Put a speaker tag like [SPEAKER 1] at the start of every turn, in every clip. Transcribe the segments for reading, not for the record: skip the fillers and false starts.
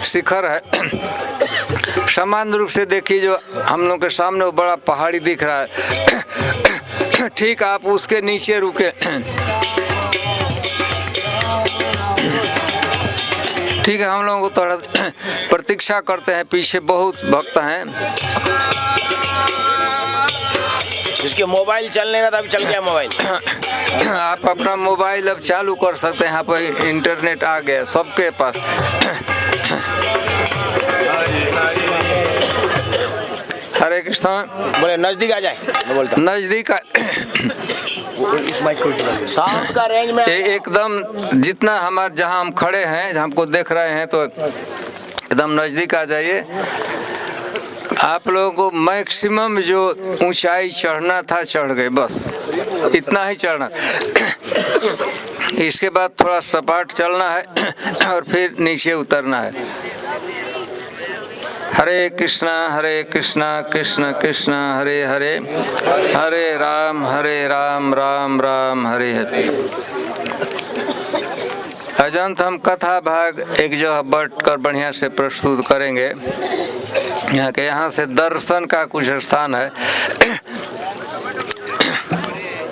[SPEAKER 1] शिखर है। सामान्य रूप से देखिए जो हम लोग के सामने वो बड़ा पहाड़ी दिख रहा है, ठीक आप उसके नीचे रुके, ठीक है। हम लोगों को थोड़ा प्रतीक्षा करते हैं, पीछे बहुत भक्त हैं।
[SPEAKER 2] जिसके मोबाइल चल नहीं रहा था, अभी चल गया मोबाइल।
[SPEAKER 1] आप अपना मोबाइल अब चालू कर सकते हैं, यहाँ पर इंटरनेट आ गया सबके पास। हरे कृष्णा।
[SPEAKER 2] बोले नजदीक आ जाए, मैं बोलता
[SPEAKER 1] नजदीक
[SPEAKER 2] साउंड का रेंज में
[SPEAKER 1] एकदम जितना हमारे जहाँ हम खड़े हैं, हमको देख रहे हैं, तो एकदम नजदीक आ जाइए। आप लोगों को मैक्सिमम जो ऊंचाई चढ़ना था चढ़ गए, बस इतना ही चढ़ना। इसके बाद थोड़ा सपाट चलना है और फिर नीचे उतरना है। हरे कृष्णा कृष्ण कृष्ण हरे हरे, हरे राम राम राम हरे हरे। अजंत हम कथा भाग एक जगह बैठकर बढ़िया से प्रस्तुत करेंगे। यहाँ से दर्शन का कुछ स्थान है,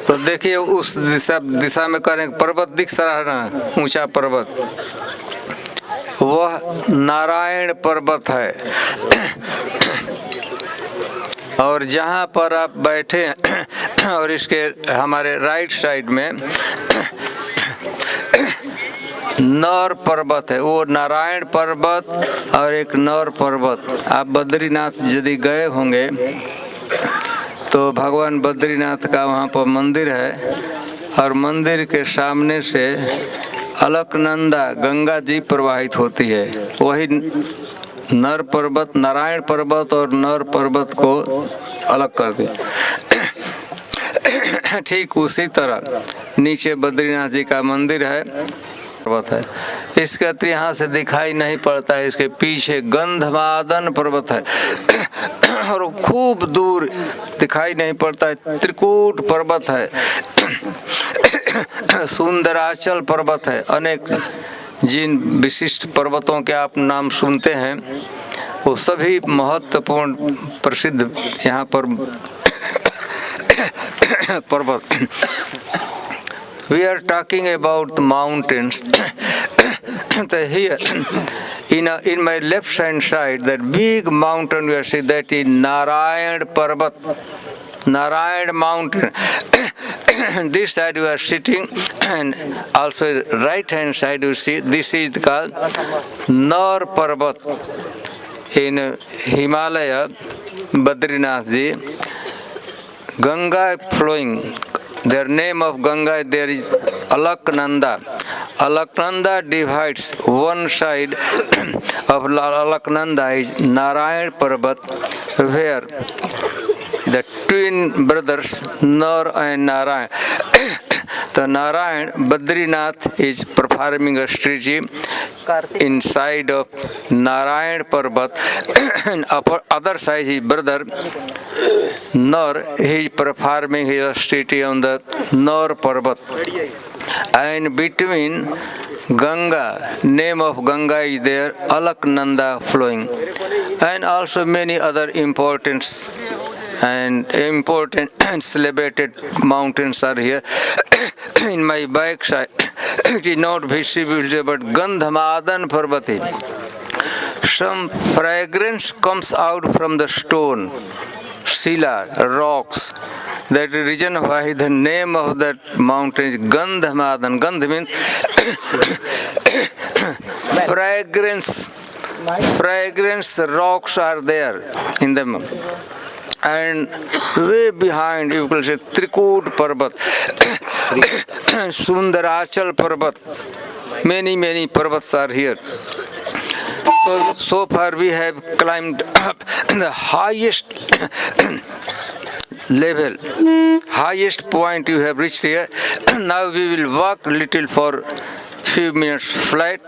[SPEAKER 1] तो देखिए उस दिशा में करेंगे। पर्वत दिख रहा है ना, ऊंचा पर्वत, वह नारायण पर्वत है। और जहाँ पर आप बैठे हैं और इसके हमारे राइट साइड में नौर पर्वत है, वो नारायण पर्वत और एक नौर पर्वत। आप बद्रीनाथ यदि गए होंगे तो भगवान बद्रीनाथ का वहाँ पर मंदिर है, और मंदिर के सामने से अलकनंदा गंगा जी प्रवाहित होती है। वही नर पर्वत, नारायण पर्वत और नर पर्वत को अलग कर दी। ठीक उसी तरह नीचे बद्रीनाथ जी का मंदिर है, पर्वत है। इसके अतिरिक्त यहाँ से दिखाई नहीं पड़ता है, इसके पीछे गंधमादन पर्वत है और खूब दूर दिखाई नहीं पड़ता है त्रिकूट पर्वत है, सुंदराचल पर्वत है। अनेक जिन विशिष्ट पर्वतों के आप नाम सुनते हैं वो सभी महत्वपूर्ण प्रसिद्ध यहाँ पर पर्वत। We are talking about the mountains. Here, in my left hand side, that big mountain we are seeing, that is Narayan Parvat, Narayan mountain. This side we are sitting, and also right hand side you see, this is called Nar Parvat in Himalaya, Badrinath ji. Ganga flowing. Their name of Ganga, there is Alaknanda. Alaknanda divides one side of Alaknanda is Narayan Parvat, where the twin brothers Nar and Narayan. The Narayan Badrinath is performing a strategy inside of Narayan Parvat, and upper other side his brother Nar, he is performing his strategy on the Nar Parvat. And between Ganga, name of Ganga is there, Alaknanda flowing, and also many other important and celebrated mountains are here. In my back side, it is not visible, but Gandhamadan Parvati. Some fragrance comes out from the stone, Shila, rocks. That is the reason why the name of that mountain is Gandhamadan. Gandh means fragrance rocks are there in the mountain. And way behind you can say Trikut Parvat, Sundarachal Parvat. Many Parvats are here. So far we have climbed up the highest level, highest point you have reached here. Now we will walk little for few minutes flat,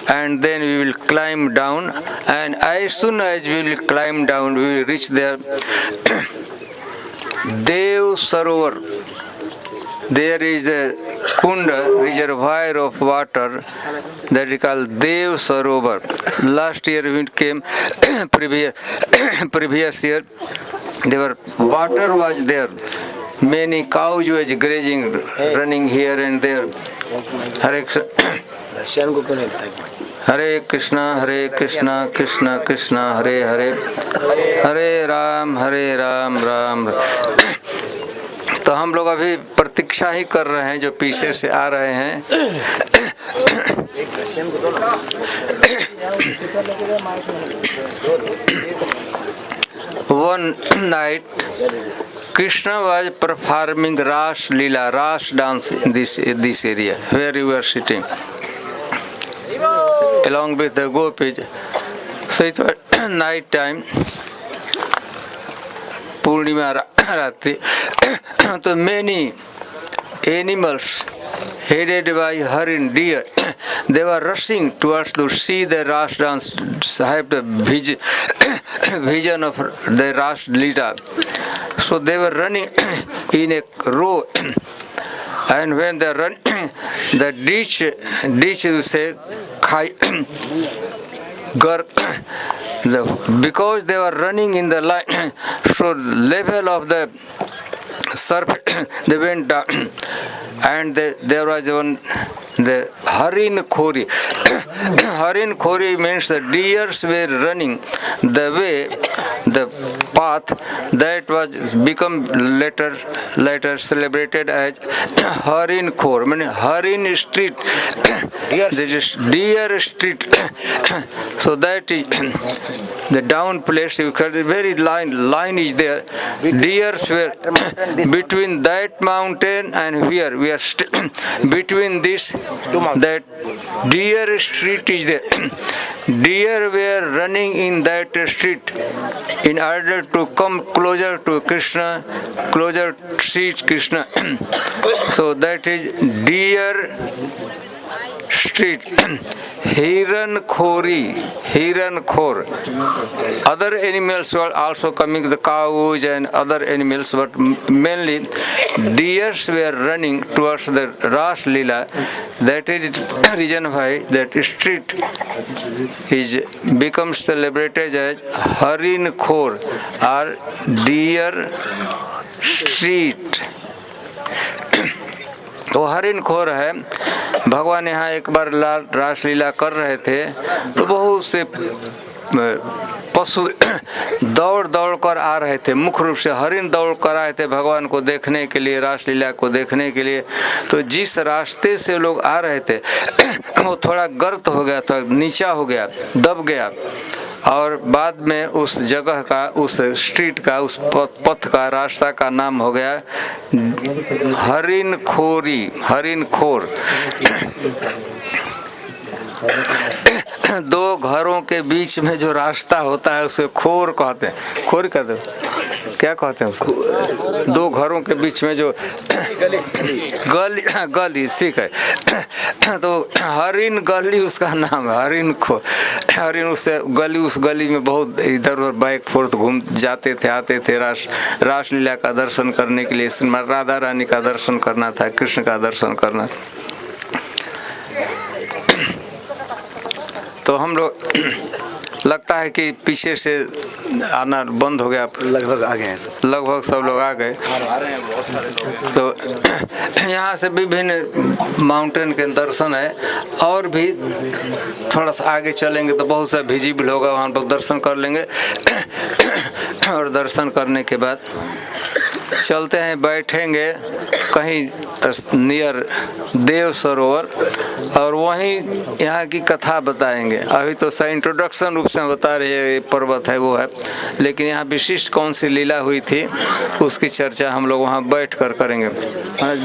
[SPEAKER 1] and then we will climb down, and as soon as we will climb down, we will reach there. Dev Sarovar. there is a kunda, reservoir of water that is called Dev Sarovar. Last year we came, previous year, water was there. Many cows was grazing, running here and there. Hare Krishna.
[SPEAKER 2] Russian को क्यों नहीं पता है?
[SPEAKER 1] हरे कृष्णा कृष्णा कृष्णा हरे हरे हरे राम राम राम। तो हम लोग अभी प्रतीक्षा ही कर रहे हैं जो पीछे से आ रहे हैं। One night Krishna was performing Ras Leela, Ras dance in this area where you were sitting along with the gopis. So it was night time, Purnima Ratri. So many animals headed by Harin deer, they were rushing towards to see the Ras dance, have the vision of the Ras Leela. So they were running in a row, and when they run, the ditch you say, because they were running in the line, so level of the surface they went down, and there was one the Harin Khori. Harin Khori means the deers were running the way, the path that was become later celebrated as Harin Khor, meaning Harin Street. This is Deer Street. So that is the down place. You can very line is there. Deers were between that mountain and here we are between this. That Deer Street is there. Deer were running in that street in order to come closer to Krishna, closer to see Krishna. So that is Deer Street. Hiran Khori, Other animals were also coming, the cows and other animals, but mainly deers were running towards the Ras Leela. That is the reason why that street is becomes celebrated as Harin Khor or Deer Street. तो हरिन खोर है। भगवान यहाँ एक बार रास लीला कर रहे थे तो बहुत से पशु दौड़ कर आ रहे थे। मुख्य रूप से हरिन दौड़ कर आए थे भगवान को देखने के लिए, रास लीला को देखने के लिए। तो जिस रास्ते से लोग आ रहे थे वो थोड़ा गर्त हो गया था, नीचा हो गया, दब गया, और बाद में उस जगह का, उस स्ट्रीट का, उस पथ का, रास्ता का नाम हो गया हरिन खोरी, हरिन खोर। दो घरों के बीच में जो रास्ता होता है उसे खोर कहते हैं। खोर कहते हैं, क्या कहते हैं उसको? दो घरों के बीच में जो गली ठीक है, तो हरिन गली उसका नाम है, हरिन खो। हरिन उससे गली, उस गली में बहुत इधर उधर बैक फोर्थ घूम जाते थे, आते थे। रास लीला का दर्शन करने के लिए, श्रीमद् राधा रानी का दर्शन करना था, कृष्ण का दर्शन करना। तो हम लोग लगता है कि पीछे से आना बंद हो गया,
[SPEAKER 2] लगभग आ गए हैं सब,
[SPEAKER 1] लगभग सब लोग आ गए। तो यहाँ से विभिन्न माउंटेन के दर्शन है, और भी थोड़ा सा आगे चलेंगे तो बहुत सा विजिबल होगा, वहाँ पर दर्शन कर लेंगे। और दर्शन करने के बाद चलते हैं, बैठेंगे कहीं नियर देव सरोवर और वहीं यहाँ की कथा बताएंगे। अभी तो सही इंट्रोडक्शन रूप से बता रहे हैं, ये पर्वत है वो है, लेकिन यहाँ विशिष्ट कौन सी लीला हुई थी उसकी चर्चा हम लोग वहाँ बैठ कर करेंगे।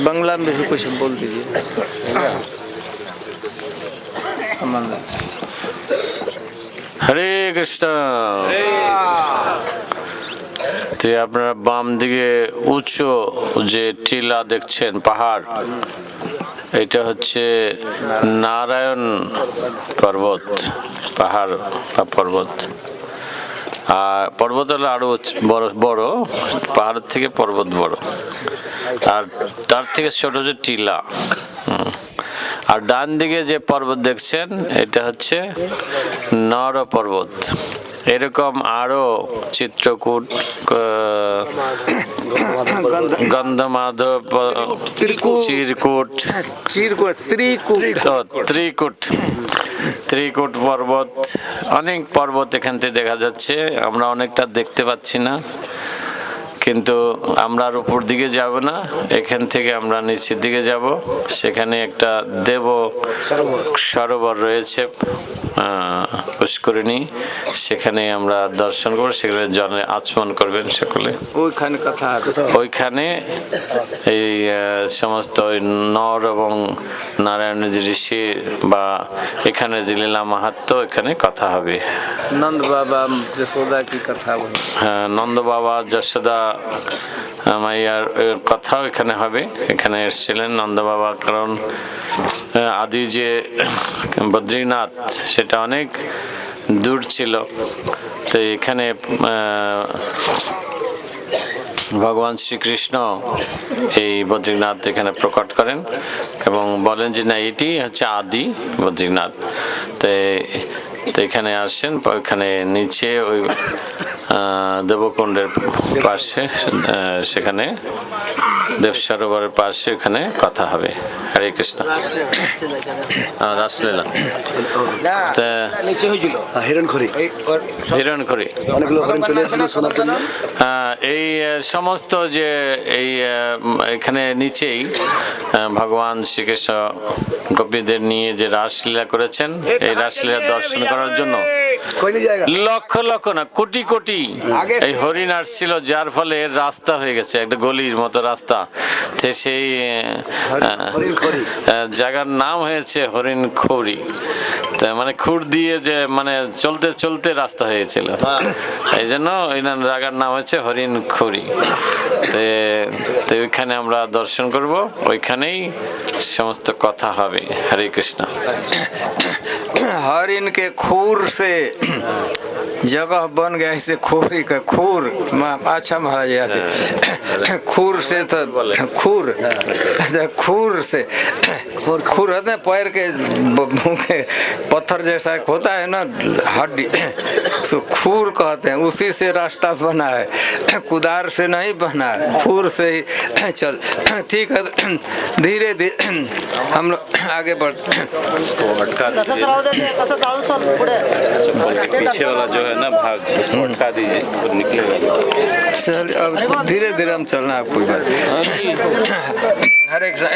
[SPEAKER 1] बंगला में भी कुछ बोल दीजिए।
[SPEAKER 3] হরে কৃষ্ণ। আপনারা বাম দিকে উঁচু যে টিলা দেখছেন, পাহাড়, এটা হচ্ছে নারায়ণ পর্বত, পাহাড় বা পর্বত। আর পর্বত হলো আরো বড় বড়, পাহাড়ের থেকে পর্বত বড়, আর তার থেকে ছোট যে টিলা। আর ডান দিকে যে পর্বত দেখছেন এটা হচ্ছে নর পর্বত। এরকম আরো চিত্রকূট, গন্ধমাধব, চিরকুট, ত্রিকুট পর্বত, অনেক পর্বত এখান থেকে দেখা যাচ্ছে। আমরা অনেকটা দেখতে পাচ্ছি না, কিন্তু আমরা আর উপর দিকে যাব না, এখান থেকে আমরা নিচের দিকে যাব। সেখানে একটা দেব সরোবর রয়েছে, পুষ্করিণী, সেখানে আমরা দর্শন করব, সেখানে জলে আচমন করবেন সকলে। ওইখানে এই সমস্ত নর এবং নারায়ণ ঋষি বা এখানে যে লীলা মাহাত্ম্য এখানে কথা হবে।
[SPEAKER 1] नंद बाबा जसोदा की कथा वही।
[SPEAKER 3] হ্যাঁ, নন্দ বাবা যশোদা মাইয়ার কথাও এখানে হবে। এখানে এসেছিলেন নন্দ বাবা, কারণ আদি যে বদ্রীনাথ সেটা অনেক দূর ছিল, তো এখানে ভগবান শ্রীকৃষ্ণ এই বদ্রীনাথ এখানে প্রকট করেন এবং বলেন যে না, এটি হচ্ছে আদি বদ্রীনাথ। তো এখানে আসেন, ওইখানে নিচে ওই দেবকুণ্ডের পাশে, সেখানে দেব সরোবরের পাশে এখানে কথা হবে। হরে কৃষ্ণ। রাসলীলা
[SPEAKER 2] নিচে হয়েছিল
[SPEAKER 3] হিরণখড়ি। এই সমস্ত যে এই এখানে নিচেই ভগবান শ্রীকৃষ্ণ গোপীদের নিয়ে যে রাসলীলা করেছেন, এই রাসলীলা দর্শন করার জন্য লক্ষ লক্ষ না কোটি কোটি এই হরিণ আসছিল, যার ফলে রাস্তা হয়ে গেছে একটা গলির মতো রাস্তা। সেই জায়গার নাম হয়েছে হরিণ খড়ি, মানে খুর দিয়ে যে মানে চলতে চলতে রাস্তা হয়েছিল, এই জন্য ওই জায়গার নাম হচ্ছে হরিণ খড়ি। তো ওইখানে আমরা দর্শন করব, ওইখানেই সমস্ত কথা হবে। হরে কৃষ্ণ।
[SPEAKER 1] हरिन के खूर से जगह बन गया, इसे खोरी का खूर। अच्छा महाराज याद है, खूर से तो खूर, खूर से खूर होता है पैर के पत्थर जैसा एक होता है ना हड्डी, तो खूर कहते हैं। उसी से रास्ता बना है, कुदार से नहीं बना है, खूर से ही चल। ठीक है, धीरे धीरे हम लोग आगे बढ़ते हैं।
[SPEAKER 4] पीछे वाला जो है ना भाग, उसको अटका दीजिए, वो निकलेगा।
[SPEAKER 1] चल अब धीरे धीरे हम चलना है, कोई बात। हरे कृष्ण।